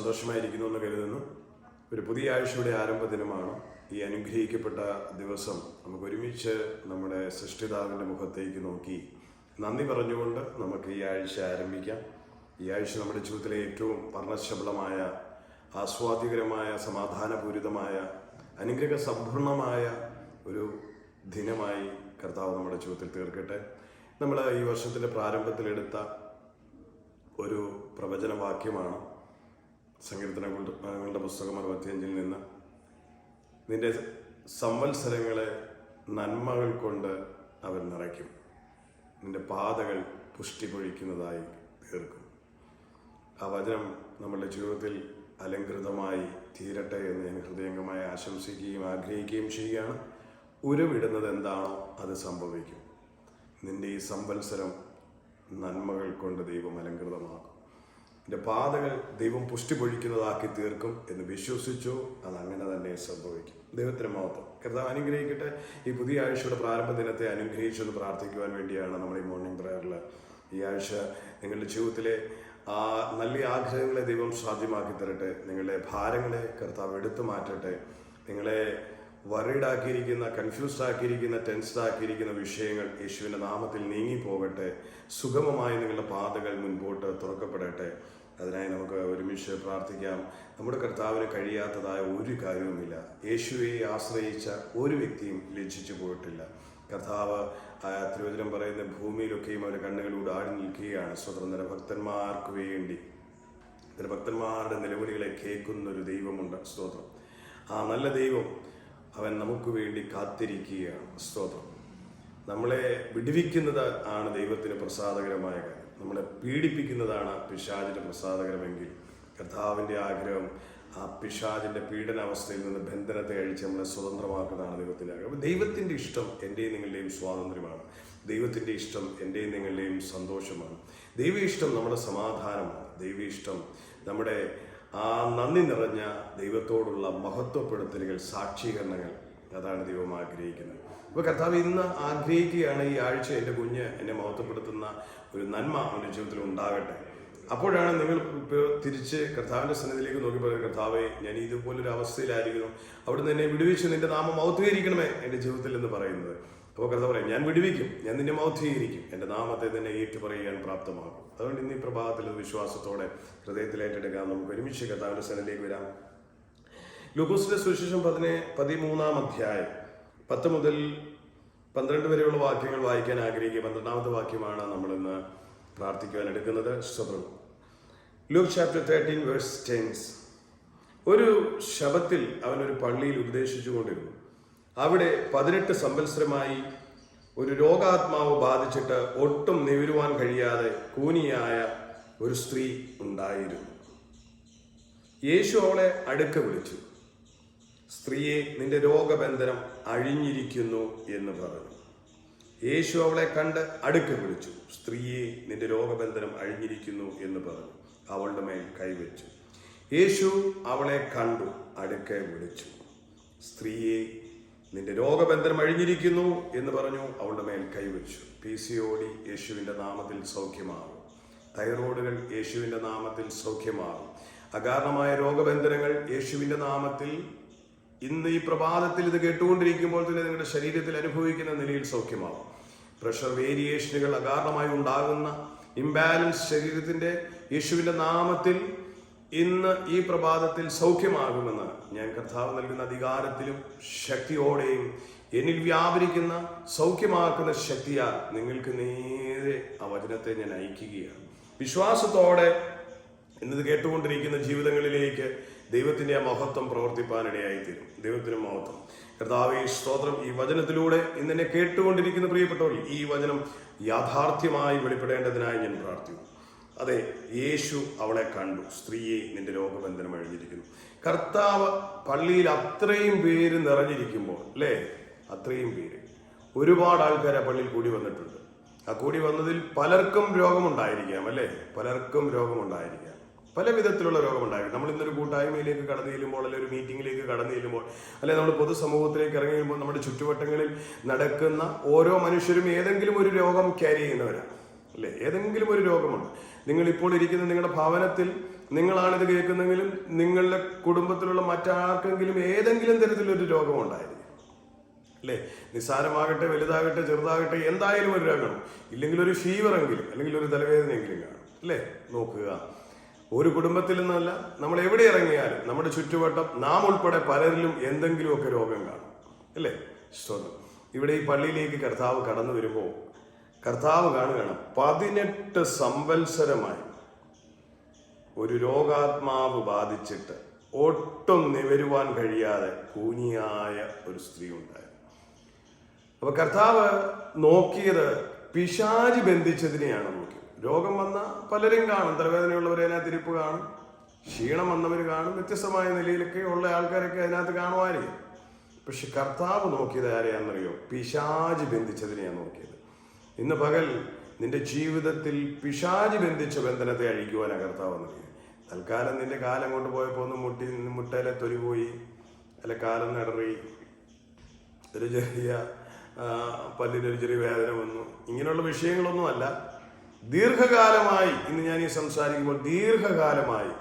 സന്തോഷമായിരിക്കുന്നു എന്ന് കരുതുന്നു. ഒരു പുതിയ ആഴ്ചയുടെ ആരംഭ ദിനമാണ്. ഈ അനുഗ്രഹിക്കപ്പെട്ട ദിവസം നമുക്ക് ഒരുമിച്ച് നമ്മുടെ സൃഷ്ടിതാവിൻ്റെ മുഖത്തേക്ക് നോക്കി നന്ദി പറഞ്ഞുകൊണ്ട് നമുക്ക് ഈ ആഴ്ച ആരംഭിക്കാം. ഈ ആഴ്ച നമ്മുടെ ജീവിതത്തിലെ ഏറ്റവും വർണ്ണശബളമായ, ആസ്വാദ്യകരമായ, സമാധാനപൂരിതമായ, അനുഗ്രഹ സമ്പൂർണമായ ഒരു ദിനമായി കർത്താവ് നമ്മുടെ ജീവിതത്തിൽ തീർക്കട്ടെ. നമ്മൾ ഈ വർഷത്തിൻ്റെ പ്രാരംഭത്തിലെടുത്ത ഒരു പ്രവചനവാക്യമാണ് സങ്കീർത്തനങ്ങളുടെ പുസ്തകം 65 നിന്ന്. നിന്റെ സംവത്സരങ്ങളെ നന്മകൾ കൊണ്ട് അവൻ നിറയ്ക്കും, നിന്റെ പാതകൾ പുഷ്ടി പൊഴിക്കുന്നതായി തീർക്കും. ആ വചനം നമ്മുടെ ജീവിതത്തിൽ അലങ്കൃതമായി തീരട്ടെ എന്ന് ഞാൻ ഹൃദയംഗമായി ആശംസിക്കുകയും ആഗ്രഹിക്കുകയും ചെയ്യുകയാണ്. ഉരുവിടുന്നത് എന്താണോ അത് സംഭവിക്കും. നിന്റെ ഈ സംവത്സരം നന്മകൾ കൊണ്ട് ദൈവം അലങ്കൃതമാക്കും, നിന്റെ പാതകൾ ദൈവം പുഷ്ടി പൊഴിക്കുന്നതാക്കി തീർക്കും എന്ന് വിശ്വസിച്ചു. അത് അങ്ങനെ തന്നെ സംഭവിക്കും. ദൈവത്തിന് മഹത്വം. കർത്താവ് അനുഗ്രഹിക്കട്ടെ. ഈ പുതിയ ആഴ്ചയുടെ പ്രാരംഭ ദിനത്തെ അനുഗ്രഹിച്ചെന്ന് പ്രാർത്ഥിക്കുവാൻ വേണ്ടിയാണ് നമ്മൾ ഈ മോർണിംഗ് പ്രയറിൽ. ഈ ആഴ്ച നിങ്ങളുടെ ജീവിതത്തിലെ ആ നല്ല ആഗ്രഹങ്ങളെ ദൈവം സാധ്യമാക്കി തരട്ടെ. നിങ്ങളുടെ ഭാരങ്ങളെ കർത്താവ് എടുത്തു മാറ്റട്ടെ. നിങ്ങളെ വറീഡ് ആക്കിയിരിക്കുന്ന, കൺഫ്യൂസ്ഡ് ആക്കിയിരിക്കുന്ന, ടെൻസ്ഡ് ആക്കിയിരിക്കുന്ന വിഷയങ്ങൾ യേശുവിൻ്റെ നാമത്തിൽ നീങ്ങിപ്പോകട്ടെ. സുഗമമായി നിങ്ങളുടെ പാതകൾ മുൻപോട്ട് തുറക്കപ്പെടട്ടെ. അതിനായി നമുക്ക് ഒരുമിച്ച് പ്രാർത്ഥിക്കാം. നമ്മുടെ കർത്താവിന് കഴിയാത്തതായ ഒരു കാര്യവുമില്ല. യേശുവെ ആശ്രയിച്ച ഒരു വ്യക്തിയും ലജ്ജിച്ചു പോയിട്ടില്ല. കർത്താവ് തിരുവചനം പറയുന്ന ഭൂമിയിലൊക്കെയും അവരുടെ കണ്ണുകളിലൂടെ ആടി നിൽക്കുകയാണ്. സ്വതന്ത്ര ഭക്തന്മാർക്ക് വേണ്ടി, ഭക്തന്മാരുടെ നിലവിളികളെ കേൾക്കുന്നൊരു ദൈവമുണ്ട്. സ്തോത്രം. ആ നല്ല ദൈവം അവൻ നമുക്ക് വേണ്ടി കാത്തിരിക്കുകയാണ്. സ്തോത്രം. നമ്മളെ വിടുവിക്കുന്നത് ആണ് ദൈവത്തിന് പ്രസാദകരമായ കാര്യം. നമ്മളെ പീഡിപ്പിക്കുന്നതാണ് പിശാചിന് പ്രസാദകരമെങ്കിൽ കർത്താവിൻ്റെ ആഗ്രഹം ആ പിശാചിൻ്റെ പീഡനാവസ്ഥയിൽ നിന്ന് ബന്ധനത്തെ അഴിച്ച് നമ്മളെ സ്വതന്ത്രമാക്കുന്നതാണ് ദൈവത്തിൻ്റെ ആഗ്രഹം. അപ്പോൾ ദൈവത്തിൻ്റെ ഇഷ്ടം എൻ്റെയും നിങ്ങളുടെയും സ്വാതന്ത്ര്യമാണ്. ദൈവത്തിൻ്റെ ഇഷ്ടം എൻ്റെയും നിങ്ങളുടെയും സന്തോഷമാണ്. ദൈവ ഇഷ്ടം നമ്മുടെ സമാധാനമാണ്. ദൈവ ഇഷ്ടം നമ്മുടെ ആ നന്ദി നിറഞ്ഞ ദൈവത്തോടുള്ള മഹത്വപ്പെടുത്തലുകൾ, സാക്ഷീകരണങ്ങൾ. അതാണ് ദൈവം ആഗ്രഹിക്കുന്നത്. അപ്പോൾ കർത്താവ് ഇന്ന് ആഗ്രഹിക്കുകയാണ് ഈ ആഴ്ച എൻ്റെ കുഞ്ഞ് എന്നെ മഹത്വപ്പെടുത്തുന്ന ഒരു നന്മ അവൻ്റെ ജീവിതത്തിൽ ഉണ്ടാകട്ടെ. അപ്പോഴാണ് നിങ്ങൾ തിരിച്ച് കർത്താവിൻ്റെ സന്നിധിയിലേക്ക് നോക്കി പറയുന്നത്, കർത്താവെ, ഞാൻ ഇതുപോലൊരു അവസ്ഥയിലായിരിക്കുന്നു, അവിടുന്ന് എന്നെ വിടുവിച്ച് നിന്റെ നാമം മഹത്വീകരിക്കണമേ എൻ്റെ ജീവിതത്തിൽ എന്ന് പറയുന്നത്. അപ്പോൾ കർത്താവ് പറയും, ഞാൻ വിടുവിക്കും, ഞാൻ നിന്നെ മഹത്വീകരിക്കും, എൻ്റെ നാമത്തെ തന്നെ ഏറ്റുപറയാൻ പ്രാപ്തമാകും. അതുകൊണ്ട് ഇന്ന് ഈ പ്രഭാതത്തിൽ വിശ്വാസത്തോടെ ഹൃദയത്തിൽ ഏറ്റെടുക്കാം. നമുക്ക് ഒരുമിച്ച് കർത്താവിൻ്റെ സന്നിധിയിലേക്ക് വരാം. ലൂക്കോസിന്റെ സുവിശേഷം 13-ാം അധ്യായം 10 മുതൽ 12 വരെയുള്ള വാക്യങ്ങൾ വായിക്കാൻ ആഗ്രഹിക്കുക. 12ാമത്തെ വാക്യമാണ് നമ്മൾ ഇന്ന് പ്രാർത്ഥിക്കുവാൻ എടുക്കുന്നത്. Luke chapter 13 verse 10. ഒരു ശബത്തിൽ അവനൊരു പള്ളിയിൽ ഉപദേശിച്ചു കൊണ്ടിരുന്നു. അവിടെ 18 സംവത്സരമായി ഒരു രോഗാത്മാവ് ബാധിച്ചിട്ട് ഒട്ടും നിവരുവാൻ കഴിയാതെ കൂനിയായ ഒരു സ്ത്രീ ഉണ്ടായിരുന്നു. യേശു അവളെ അടുക്ക വിളിച്ചു, സ്ത്രീയെ, നിന്റെ രോഗബന്ധനം അഴിഞ്ഞിരിക്കുന്നു എന്ന് പറഞ്ഞു. യേശു അവളെ കണ്ട് അടുക്ക വിളിച്ചു, സ്ത്രീയെ, നിന്റെ രോഗബന്ധനം അഴിഞ്ഞിരിക്കുന്നു എന്ന് പറഞ്ഞു. അവളുടെ മേൽ കൈവച്ചു. യേശു അവളെ കണ്ടു, അടുക്ക വിളിച്ചു, സ്ത്രീയെ, നിന്റെ രോഗബന്ധനം അഴിഞ്ഞിരിക്കുന്നു എന്ന് പറഞ്ഞു. അവളുടെ മേൽ കൈവച്ചു. PCOD യേശുവിൻ്റെ നാമത്തിൽ സൗഖ്യമാകും. തൈറോയിഡുകൾ യേശുവിൻ്റെ നാമത്തിൽ സൗഖ്യമാകും. അകാരണമായ രോഗബന്ധനങ്ങൾ യേശുവിൻ്റെ നാമത്തിൽ ഇന്ന് ഈ പ്രഭാതത്തിൽ ഇത് കേട്ടുകൊണ്ടിരിക്കുമ്പോൾ തന്നെ നിങ്ങളുടെ ശരീരത്തിൽ അനുഭവിക്കുന്ന നിലയിൽ സൗഖ്യമാകും. പ്രഷർ വേരിയേഷനുകൾ അകാരണമായി ഉണ്ടാകുന്ന ഇംബാലൻസ് ശരീരത്തിൻ്റെ യേശുവിൻ്റെ നാമത്തിൽ ഇന്ന് ഈ പ്രഭാതത്തിൽ സൗഖ്യമാകുമെന്ന് ഞാൻ കർത്താവ് നൽകുന്ന അധികാരത്തിലും ശക്തിയോടെയും എന്നിൽ വ്യാപരിക്കുന്ന സൗഖ്യമാക്കുന്ന ശക്തിയാൽ നിങ്ങൾക്ക് നേരെ ആ വചനത്തെ ഞാൻ അയക്കുകയാണ്. വിശ്വാസത്തോടെ ഇന്നത് കേട്ടുകൊണ്ടിരിക്കുന്ന ജീവിതങ്ങളിലേക്ക് ദൈവത്തിൻ്റെ ആ മഹത്വം പ്രവർത്തിപ്പാനിടയായിത്തീരും. ദൈവത്തിന് മഹത്വം. കർത്താവേ, സ്തോത്രം. ഈ വചനത്തിലൂടെ ഇന്നെ കേട്ടുകൊണ്ടിരിക്കുന്ന പ്രിയപ്പെട്ടവർ, ഈ വചനം യാഥാർത്ഥ്യമായി വെളിപ്പെടേണ്ടതിനായി ഞാൻ പ്രാർത്ഥിക്കുന്നു. അതെ, യേശു അവളെ കണ്ടു, സ്ത്രീയെ, നിന്റെ രോഗബന്ധനം അഴിഞ്ഞിരിക്കുന്നു. കർത്താവ് പള്ളിയിൽ അത്രയും പേര് നിറഞ്ഞിരിക്കുമ്പോൾ, അല്ലേ, അത്രയും പേര്, ഒരുപാട് ആൾക്കാർ ആ പള്ളിയിൽ കൂടി വന്നിട്ടുണ്ട്. ആ കൂടി വന്നതിൽ പലർക്കും രോഗമുണ്ടായിരിക്കാം, അല്ലേ, പലർക്കും രോഗമുണ്ടായിരിക്കാം, പല വിധത്തിലുള്ള രോഗമുണ്ടായിരിക്കും. നമ്മൾ ഇന്നൊരു കൂട്ടായ്മയിലേക്ക് കടന്നു ചെല്ലുമ്പോൾ, അല്ലെങ്കിൽ ഒരു മീറ്റിങ്ങിലേക്ക് കടന്നു ചെല്ലുമ്പോൾ, അല്ലെങ്കിൽ നമ്മൾ പൊതുസമൂഹത്തിലേക്ക് ഇറങ്ങി ചെല്ലുമ്പോൾ നമ്മുടെ ചുറ്റുവട്ടങ്ങളിൽ നടക്കുന്ന ഓരോ മനുഷ്യരും ഏതെങ്കിലും ഒരു രോഗം ക്യാരി ചെയ്യുന്നവരാണ്, അല്ലേ, ഏതെങ്കിലും ഒരു രോഗമുണ്ട്. നിങ്ങളിപ്പോൾ ഇരിക്കുന്ന നിങ്ങളുടെ ഭവനത്തിൽ നിങ്ങളാണിത് കേൾക്കുന്നെങ്കിലും നിങ്ങളുടെ കുടുംബത്തിലുള്ള മറ്റാർക്കെങ്കിലും ഏതെങ്കിലും തരത്തിലൊരു രോഗമുണ്ടായിരിക്കും, അല്ലേ? നിസ്സാരമാകട്ടെ, വലുതാകട്ടെ, ചെറുതാകട്ടെ, എന്തായാലും ഒരു രോഗം, ഇല്ലെങ്കിൽ ഒരു ഫീവറെങ്കിലും, അല്ലെങ്കിൽ ഒരു തലവേദനയെങ്കിലും കാണും, അല്ലേ? നോക്കുക, ഒരു കുടുംബത്തിൽ നിന്നല്ല, നമ്മൾ എവിടെ ഇറങ്ങിയാലും നമ്മുടെ ചുറ്റുവട്ടം നാം ഉൾപ്പെടെ പലരിലും എന്തെങ്കിലുമൊക്കെ രോഗം കാണും, അല്ലേ? സ്തോത്രം. ഇവിടെ ഈ പള്ളിയിലേക്ക് കർത്താവ് കടന്നു വരുമ്പോൾ കർത്താവ് കാണുകയാണ് 18 സംവത്സരമായി ഒരു രോഗാത്മാവ് ബാധിച്ചിട്ട് ഒട്ടും നിവരുവാൻ കഴിയാതെ കൂനിയായ ഒരു സ്ത്രീ ഉണ്ടായി. അപ്പൊ കർത്താവ് നോക്കിയത് പിശാചി ബന്ധിച്ചതിനെയാണ് നോക്കിയത്. രോഗം വന്ന പലരും കാണും, തലവേദനയുള്ളവർ അതിനകത്ത് ഇരിപ്പ് കാണും, ക്ഷീണം വന്നവർ കാണും, വ്യത്യസ്തമായ നിലയിലൊക്കെ ഉള്ള ആൾക്കാരൊക്കെ അതിനകത്ത് കാണുമായിരിക്കും. പക്ഷെ കർത്താവ് നോക്കിയത് ആരെയാണെന്നറിയോ? പിശാചി ബന്ധിച്ചതിനെയാണ് നോക്കിയത്. ഇന്ന് പകൽ നിന്റെ ജീവിതത്തിൽ പിശാചി ബന്ധിച്ച ബന്ധനത്തെ അഴിക്കുവാനാണ് കർത്താവ് വന്നത്. തൽക്കാലം നിന്റെ കാലം കൊണ്ട് പോയപ്പോൾ ഒന്ന് മുട്ടയിലെ തൊലി പോയി, അല്ല കാലം നടറി, ഒരു ചെറിയ പല്ലിനൊരു ചെറിയ വേദന വന്നു, ഇങ്ങനെയുള്ള വിഷയങ്ങളൊന്നുമല്ല. ദീർഘകാലമായി, ഇന്ന് ഞാൻ ഈ സംസാരിക്കുമ്പോൾ ദീർഘകാലമായി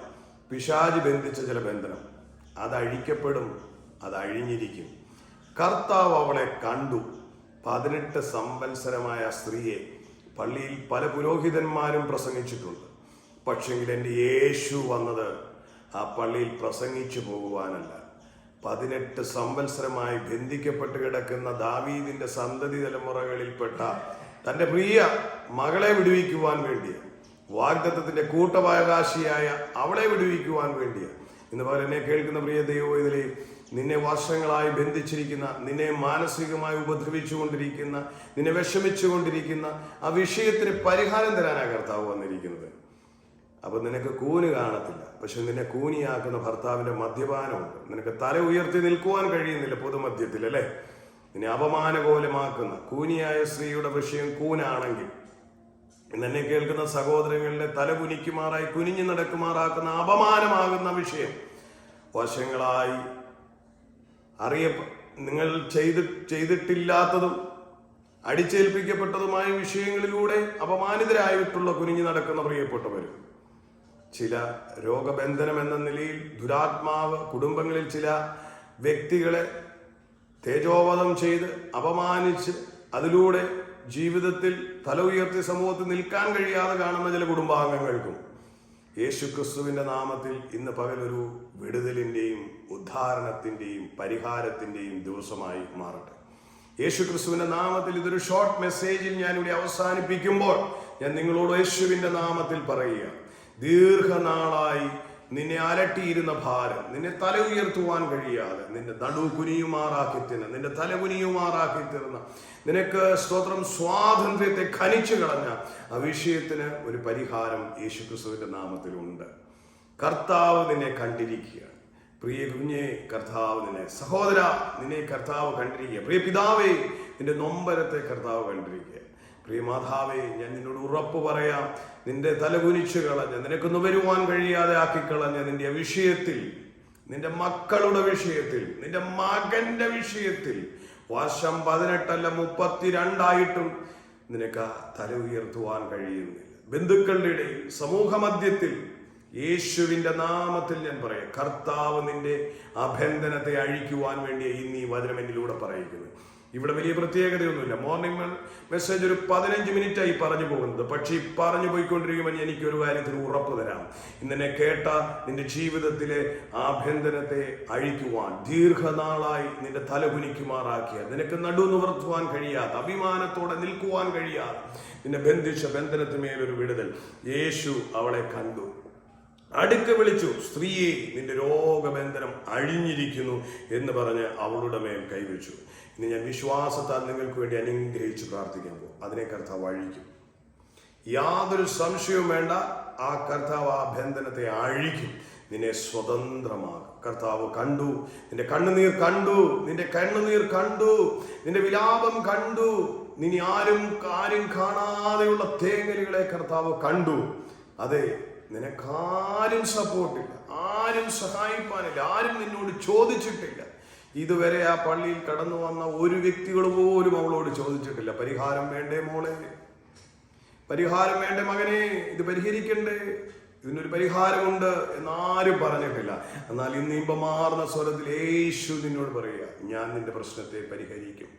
പിശാചി ബന്ധിച്ച ചില ബന്ധനം അത് അഴിക്കപ്പെടും, അത് അഴിഞ്ഞിരിക്കും. കർത്താവ് അവളെ കണ്ടു. 18 സംവത്സരമായ സ്ത്രീയെ പള്ളിയിൽ പല പുരോഹിതന്മാരും പ്രസംഗിച്ചിട്ടുണ്ട്. പക്ഷെങ്കിൽ എൻ്റെ യേശു വന്നത് ആ പള്ളിയിൽ പ്രസംഗിച്ചു പോകുവാനല്ല. 18 സംവത്സരമായി ബന്ധിക്കപ്പെട്ട് കിടക്കുന്ന ദാവീദിന്റെ സന്തതി തലമുറകളിൽപ്പെട്ട തൻ്റെ പ്രിയ മകളെ വിടുവിക്കുവാൻ വേണ്ടിയ, വാഗ്ദത്തത്തിന്റെ കൂട്ടവകാശിയായ അവളെ വിടുവിക്കുവാൻ വേണ്ടിയ. ഇന്ന് പോലെ എന്നെ കേൾക്കുന്ന പ്രിയ ദൈവവേദനയിലെ നിന്നെ വർഷങ്ങളായി ബന്ധിച്ചിരിക്കുന്ന, നിന്നെ മാനസികമായി ഉപദ്രവിച്ചുകൊണ്ടിരിക്കുന്ന, നിന്നെ വിഷമിച്ചുകൊണ്ടിരിക്കുന്ന ആ വിഷയത്തിന് പരിഹാരം തരാനാണ് കർത്താവ് വന്നിരിക്കുന്നത്. അപ്പൊ നിനക്ക് കൂന് കാണത്തില്ല, പക്ഷെ നിന്നെ കൂനിയാക്കുന്ന ഭർത്താവിന്റെ മദ്യപാനമുണ്ട്. നിനക്ക് തല ഉയർത്തി നിൽക്കുവാൻ കഴിയുന്നില്ല പൊതുമധ്യത്തിൽ, അല്ലേ? നിന്നെ അപമാനകോലമാക്കുന്ന കൂനിയായ സ്ത്രീയുടെ വിഷയം കൂനാണെങ്കിൽ, ഇന്നെന്നെ കേൾക്കുന്ന സഹോദരങ്ങളുടെ തല കുനിക്കുമാറായി കുനിഞ്ഞു നടക്കുമാറാക്കുന്ന അപമാനമാകുന്ന വിഷയം വർഷങ്ങളായി നിങ്ങൾ ചെയ്തിട്ടില്ലാത്തതും അടിച്ചേൽപ്പിക്കപ്പെട്ടതുമായ വിഷയങ്ങളിലൂടെ അപമാനിതരായിട്ടുള്ള കുനിഞ്ഞു നടക്കുന്ന പ്രിയപ്പെട്ടവരും, ചില രോഗബന്ധനം എന്ന നിലയിൽ ദുരാത്മാവ് കുടുംബങ്ങളിൽ ചില വ്യക്തികളെ തേജോവധം ചെയ്ത് അപമാനിച്ച് അതിലൂടെ ജീവിതത്തിൽ തല ഉയർത്തി സമൂഹത്തിൽ നിൽക്കാൻ കഴിയാതെ കാണുന്ന ചില കുടുംബാംഗങ്ങൾക്കും യേശു ക്രിസ്തുവിന്റെ നാമത്തിൽ ഇന്ന് പകലൊരു വിടുതലിന്റെയും ഉദ്ധാരണത്തിന്റെയും പരിഹാരത്തിന്റെയും ദിവസമായി മാറട്ടെ. യേശു ക്രിസ്തുവിന്റെ നാമത്തിൽ ഇതൊരു ഷോർട്ട് മെസ്സേജിൽ ഞാനിവിടെ അവസാനിപ്പിക്കുമ്പോൾ ഞാൻ നിങ്ങളോട് യേശുവിന്റെ നാമത്തിൽ പറയുക, ദീർഘനാളായി നിന്നെ അലട്ടിയിരുന്ന ഭാരം, നിന്നെ തല ഉയർത്തുവാൻ കഴിയാതെ, നിന്റെ നടു കുനിയുമാറാക്കി തരുന്ന, നിന്റെ തല കുനിയുമാറാക്കി തരുന്ന, നിനക്ക് സ്തോത്രം സ്വാതന്ത്ര്യത്തെ ഖനിച്ചു കളഞ്ഞ ആ വിഷയത്തിന് ഒരു പരിഹാരം യേശുക്രിസ്തുവിന്റെ നാമത്തിലുണ്ട്. കർത്താവ് നിന്നെ കണ്ടിരിക്കുകയാണ്. പ്രിയ കുഞ്ഞെ, കർത്താവ് നിന്നെ, സഹോദര നിന്നെ കർത്താവ് കണ്ടിരിക്കുക. പ്രിയ പിതാവേ, നിന്റെ നൊമ്പരത്തെ കർത്താവ് കണ്ടിരിക്കുക. പ്രിയ മാതാവേ, ഞാൻ നിന്നോട് ഉറപ്പ് പറയാം, നിന്റെ തലകുനിച്ചു കളഞ്ഞ, നിനക്കൊന്ന് വരുവാൻ കഴിയാതെ ആക്കിക്കളഞ്ഞ നിന്റെ വിഷയത്തിൽ, നിന്റെ മക്കളുടെ വിഷയത്തിൽ, നിന്റെ മകന്റെ വിഷയത്തിൽ വർഷം 18 അല്ല 32 നിനക്ക് തല ഉയർത്തുവാൻ കഴിയുന്നില്ല. ബന്ധുക്കളുടെ ഇടയിൽ, സമൂഹ മധ്യത്തിൽ യേശുവിന്റെ നാമത്തിൽ ഞാൻ പറയാം, കർത്താവ് നിന്റെ ആ ബന്ധനത്തെ അഴിക്കുവാൻ വേണ്ടി ഇന്ന് ഈ വചനം എന്നിലൂടെ പറയിക്കുന്നത്. ഇവിടെ വലിയ പ്രത്യേകതയൊന്നുമില്ല. മോർണിംഗ് മെസ്സേജ് ഒരു 15 മിനിറ്റായി പറഞ്ഞു പോകുന്നത്. പക്ഷേ ഈ പറഞ്ഞു പോയിക്കൊണ്ടിരിക്കുമ്പോൾ എനിക്കൊരു കാര്യത്തിൽ ഉറപ്പ് തരാം, ഇന്നെ കേട്ട നിന്റെ ജീവിതത്തിലെ ആഭ്യന്തരത്തെ അഴിക്കുവാൻ, ദീർഘനാളായി നിന്റെ തല കുനിക്കുമാറാക്കിയ, നിനക്ക് നടു നിവർത്തുവാൻ കഴിയാത്ത, അഭിമാനത്തോടെ നിൽക്കുവാൻ കഴിയാതെ നിന്നെ ബന്ധിച്ച ബന്ധനത്തിന്മേലൊരു വിടുതൽ യേശു അവളെ കണ്ടു. അടുക്ക വിളിച്ചു, സ്ത്രീയെ നിന്റെ രോഗബന്ധനം അഴിഞ്ഞിരിക്കുന്നു എന്ന് പറഞ്ഞ് അവളുടെ മേൽ കൈവച്ചു. ഇനി ഞാൻ വിശ്വാസത്താൽ നിങ്ങൾക്ക് വേണ്ടി അനുഗ്രഹിച്ച് പ്രാർത്ഥിക്കാൻ പോകും. അതിനെ കർത്താവ് അഴിക്കും, യാതൊരു സംശയവും വേണ്ട. ആ കർത്താവ് ആ ബന്ധനത്തെ അഴിക്കും, നിന്നെ സ്വതന്ത്രമാകും. കർത്താവ് കണ്ടു, നിന്റെ കണ്ണുനീർ കണ്ടു, നിന്റെ കണ്ണുനീർ കണ്ടു, നിന്റെ വിലാപം കണ്ടു, നിനി ആരും കാണാതെയുള്ള തേങ്ങലുകളെ കർത്താവ് കണ്ടു. അതെ, നിനക്കാരും സപ്പോർട്ടില്ല, ആരും സഹായിപ്പാനില്ല, ആരും നിന്നോട് ചോദിച്ചിട്ടില്ല. ഇതുവരെ ആ പള്ളിയിൽ കടന്നു വന്ന ഒരു വ്യക്തികൾ പോലും അവളോട് ചോദിച്ചിട്ടില്ല, പരിഹാരം വേണ്ടേ മോളെ, പരിഹാരം വേണ്ടേ മകനെ, ഇത് പരിഹരിക്കണ്ടേ, ഇതിനൊരു പരിഹാരമുണ്ട് എന്നാരും പറഞ്ഞിട്ടില്ല. എന്നാൽ ഇന്ന് ഇമ്പമാർന്ന സ്വരത്തിൽ യേശു നിന്നോട് പറയുക, ഞാൻ നിന്റെ പ്രശ്നത്തെ പരിഹരിക്കും.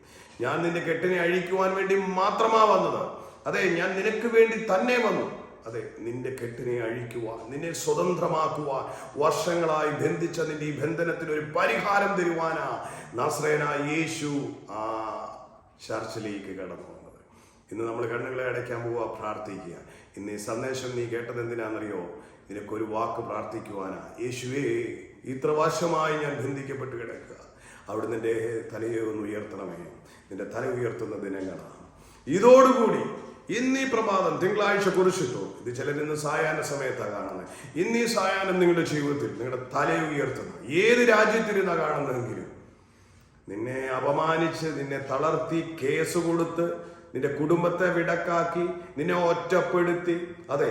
ഞാൻ നിന്റെ കെട്ടിനെ അഴിക്കുവാൻ വേണ്ടി മാത്രമാ വന്നത്. അതെ, ഞാൻ നിനക്ക് വേണ്ടി തന്നെ വന്നു. അതെ, നിന്റെ കെട്ടിനെ അഴിക്കുവാൻ, നിന്നെ സ്വതന്ത്രമാക്കുവാൻ, വർഷങ്ങളായി ബന്ധിച്ച നിന്റെ ഈ ബന്ധനത്തിന് ഒരു പരിഹാരം തരുവാനാ നാസറേയനായ യേശു ആ ചർച്ചിലേക്ക് കടന്നു വന്നത്. ഇന്ന് നമ്മൾ കണ്ണുകളെ അടയ്ക്കാൻ പോവുക, പ്രാർത്ഥിക്കുക. ഇന്ന് ഈ സന്ദേശം നീ കേട്ടത് എന്തിനാണെന്നറിയോ? നിനക്കൊരു വാക്ക് പ്രാർത്ഥിക്കുവാനാ. യേശുവേ, ഇത്ര വർഷമായി ഞാൻ ബന്ധിക്കപ്പെട്ട് കിടക്കുക, അവിടെ നിന്റെ തലയെ ഒന്ന് ഉയർത്തണമേ. നിന്റെ തല ഉയർത്തുന്ന ദിനങ്ങളാണ്. ഇതോടുകൂടി ഇന്നീ പ്രഭാതം തിങ്കളാഴ്ച കുറിച്ചിട്ടു. ഇത് ചിലരിന്ന് സായാഹ്ന സമയത്താണ് കാണുന്നത്. ഇന്നീ സായാഹ്നം നിങ്ങളുടെ ജീവിതത്തിൽ നിങ്ങളുടെ തലയെ ഉയർത്തുന്ന, ഏത് രാജ്യത്തിരുന്ന കാണുന്നതെങ്കിലും, നിന്നെ അപമാനിച്ച്, നിന്നെ തളർത്തി, കേസ് കൊടുത്ത്, നിന്റെ കുടുംബത്തെ വിടക്കാക്കി, നിന്നെ ഒറ്റപ്പെടുത്തി, അതെ,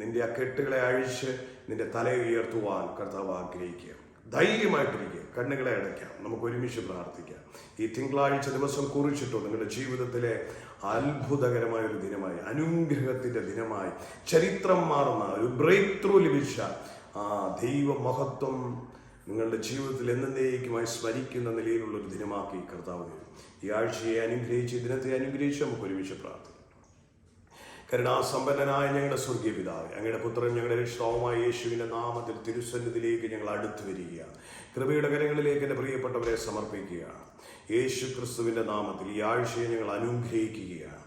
നിന്റെ ആ കെട്ടുകളെ അഴിച്ച് നിന്റെ തലയെ ഉയർത്തുവാൻ കർത്താവ് ആഗ്രഹിക്കുക. ധൈര്യമായിട്ടിരിക്കുക. കണ്ണുകളെ അടയ്ക്കാം. നമുക്ക് ഒരുമിച്ച് പ്രാർത്ഥിക്കാം. ഈ തിങ്കളാഴ്ച ദിവസം കുറിച്ചിട്ടോ നിങ്ങളുടെ ജീവിതത്തിലെ അത്ഭുതകരമായൊരു ദിനമായി, അനുഗ്രഹത്തിന്റെ ദിനമായി, ചരിത്രം മാറുന്ന ഒരു ബ്രേക്ക് ത്രൂ ലഭിച്ച ആ ദൈവ മഹത്വം നിങ്ങളുടെ ജീവിതത്തിൽ എന്നേക്കുമായി സ്മരിക്കുന്ന നിലയിലുള്ളൊരു ദിനമാക്കി കർത്താവ് ഈ ആഴ്ചയെ അനുഗ്രഹിച്ച്, ദിനത്തെ അനുഗ്രഹിച്ച് നമുക്ക് ഒരുമിച്ച് പ്രാർത്ഥിക്കാം. കരുണാസമ്പന്നനായ ഞങ്ങളുടെ സ്വർഗീയ പിതാവേ, അങ്ങയുടെ പുത്രൻ ഞങ്ങളുടെ രക്ഷിതാവുമായ യേശുവിന്റെ നാമത്തിൽ തിരുസന്നിധിയിലേക്ക് ഞങ്ങൾ അടുത്തു വരികയാണ്. കൃപയുടെ കരങ്ങളിലേക്ക് എൻ്റെ പ്രിയപ്പെട്ടവരെ സമർപ്പിക്കുകയാണ്. യേശു ക്രിസ്തുവിന്റെ നാമത്തിൽ ഈ ആഴ്ചയെ ഞങ്ങൾ അനുഗ്രഹിക്കുകയാണ്.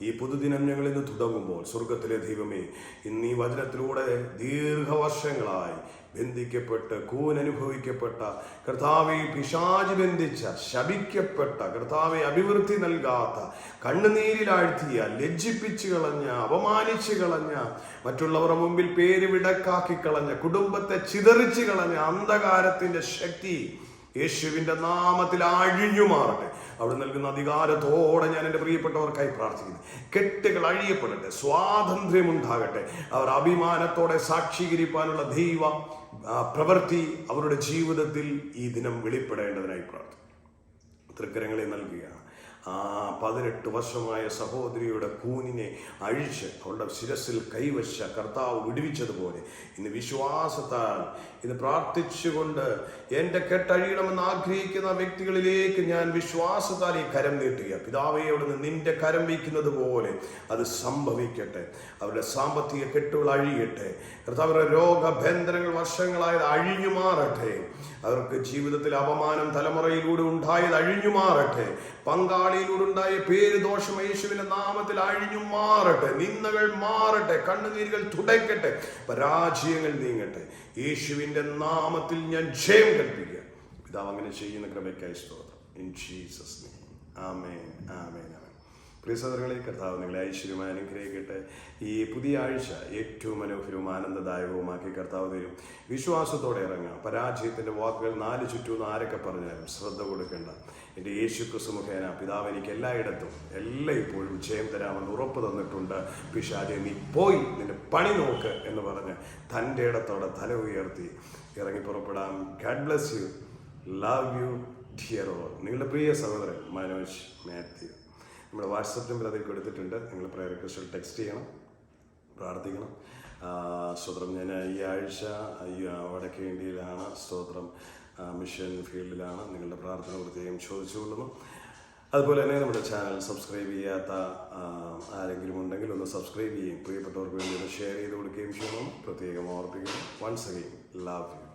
ഈ പുതുദിനം ഞങ്ങൾ ഇന്ന് തുടങ്ങുമ്പോൾ സ്വർഗത്തിലെ ദൈവമേ, ഇന്ന് ഈ വചനത്തിലൂടെ ദീർഘവർഷങ്ങളായി ബന്ധിക്കപ്പെട്ട് കൂനനുഭവിക്കപ്പെട്ട കർത്താവെ, പിശാച് ബന്ധിച്ച, ശപിക്കപ്പെട്ട കർത്താവെ, അഭിവൃദ്ധി നൽകാത്ത, കണ്ണുനീരിലാഴ്ത്തിയ, ലജ്ജിപ്പിച്ചു കളഞ്ഞ, അപമാനിച്ചു കളഞ്ഞ, മറ്റുള്ളവരുടെ മുമ്പിൽ പേര് വിടക്കാക്കി കളഞ്ഞ, കുടുംബത്തെ ചിതറിച്ചു കളഞ്ഞ അന്ധകാരത്തിന്റെ ശക്തി യേശുവിന്റെ നാമത്തിൽ അഴിഞ്ഞു മാറട്ടെ. അവിടെ നൽകുന്ന അധികാരത്തോടെ ഞാൻ എൻ്റെ പ്രിയപ്പെട്ടവർക്കായി പ്രാർത്ഥിക്കുന്നു. കെട്ടുകൾ അഴിയപ്പെടട്ടെ, സ്വാതന്ത്ര്യമുണ്ടാകട്ടെ. അവർ അഭിമാനത്തോടെ സാക്ഷീകരിക്കാനുള്ള ദൈവ പ്രവൃത്തി അവരുടെ ജീവിതത്തിൽ ഈ ദിനം വെളിപ്പെടേണ്ടതിനായി പ്രാർത്ഥിക്കുന്നു. തൃക്കരങ്ങളെ നൽകുകയാണ്. ആ 18 വർഷമായ സഹോദരിയുടെ കൂനിനെ അഴിച്ച് അവളുടെ ശിരസിൽ കൈവച്ച കർത്താവ് വിടുവിച്ചതുപോലെ ഇന്ന് വിശ്വാസത്താൽ, ഇന്ന് പ്രാർത്ഥിച്ചുകൊണ്ട് എൻ്റെ കെട്ടഴിയണമെന്ന് ആഗ്രഹിക്കുന്ന വ്യക്തികളിലേക്ക് ഞാൻ വിശ്വാസത്താൽ ഈ കരം നീട്ടുക. പിതാവേ, അവിടുന്ന് നിന്റെ കരം വയ്ക്കുന്നത് പോലെ അത് സംഭവിക്കട്ടെ. അവരുടെ സാമ്പത്തിക കെട്ടുകൾ അഴിയട്ടെ. കർത്താവരുടെ രോഗബന്ധനങ്ങൾ വർഷങ്ങളായത് അഴിഞ്ഞു മാറട്ടെ. അവർക്ക് ജീവിതത്തിൽ അപമാനം തലമുറയിലൂടെ ഉണ്ടായത് അഴിഞ്ഞു മാറട്ടെ. പങ്കാളിയിലൂടെ ഉണ്ടായ പേര് ദോഷം യേശുവിന്റെ നാമത്തിൽ അഴിഞ്ഞു മാറട്ടെ. നിന്ദകൾ മാറട്ടെ. കണ്ണുനീരുകൾ തുടയ്ക്കട്ടെ. പരാജയങ്ങൾ നീങ്ങട്ടെ. യേശുവിന്റെ നാമത്തിൽ ഞാൻ ജയം കൽപ്പിക്കുക. പിതാവ് അങ്ങനെ ചെയ്യുന്ന കൃപയ്ക്കായി സ്തോത്രം. In Jesus name. Amen, amen, amen. പ്രിയ സഹോദരങ്ങളെ, കർത്താവ് നിങ്ങളെ ഐശ്വര്യമായി അനുഗ്രഹിക്കട്ടെ. ഈ പുതിയ ആഴ്ച ഏറ്റവും മനോഹരവും ആനന്ദദായകവുമാക്കി കർത്താവ് തരും. വിശ്വാസത്തോടെ ഇറങ്ങുക. പരാജയത്തിന്റെ വാക്കുകൾ നാല് ചുറ്റും ആരൊക്കെ പറഞ്ഞാലും ശ്രദ്ധ കൊടുക്കേണ്ട. എൻ്റെ യേശു ക്രിസ്തു മുഖേന പിതാവ് എനിക്ക് എല്ലായിടത്തും ഇപ്പോഴും ജയം തരാമെന്ന് ഉറപ്പ് തന്നിട്ടുണ്ട്. പിശാചേ, നീ പോയി നിന്റെ പണി നോക്ക് എന്ന് പറഞ്ഞ് തൻ്റെ ഇടത്തോടെ തല ഉയർത്തി ഇറങ്ങി പുറപ്പെടാം. God bless you. Love you dear all. നിങ്ങളുടെ പ്രിയ സഹോദരൻ മനോജ് മാത്യു. നമ്മുടെ വാട്സപ്പ് നമ്പർ അതിൽ കൊടുത്തിട്ടുണ്ട്. നിങ്ങൾ പ്രയർ റിക്വസ്റ്റുകൾ ടെക്സ്റ്റ് ചെയ്യണം, പ്രാർത്ഥിക്കണം. സ്തോത്രം. ഞാൻ ഈ ആഴ്ച വടക്കേ ഇന്ത്യയിലാണ്. സ്തോത്രം. മിഷൻ ഫീൽഡിലാണ്. നിങ്ങളുടെ പ്രാർത്ഥന പ്രത്യേകം ചോദിച്ചുകൊള്ളുന്നു. അതുപോലെ തന്നെ നമ്മുടെ ചാനൽ സബ്സ്ക്രൈബ് ചെയ്യാത്ത ആരെങ്കിലും ഉണ്ടെങ്കിൽ ഒന്ന് സബ്സ്ക്രൈബ് ചെയ്യും. പ്രിയപ്പെട്ടവർക്ക് വേണ്ടി ഒന്ന് ഷെയർ ചെയ്ത് കൊടുക്കുകയും ചെയ്യണം. പ്രത്യേകം ഓർപ്പിക്കുന്നു. Once again, love U.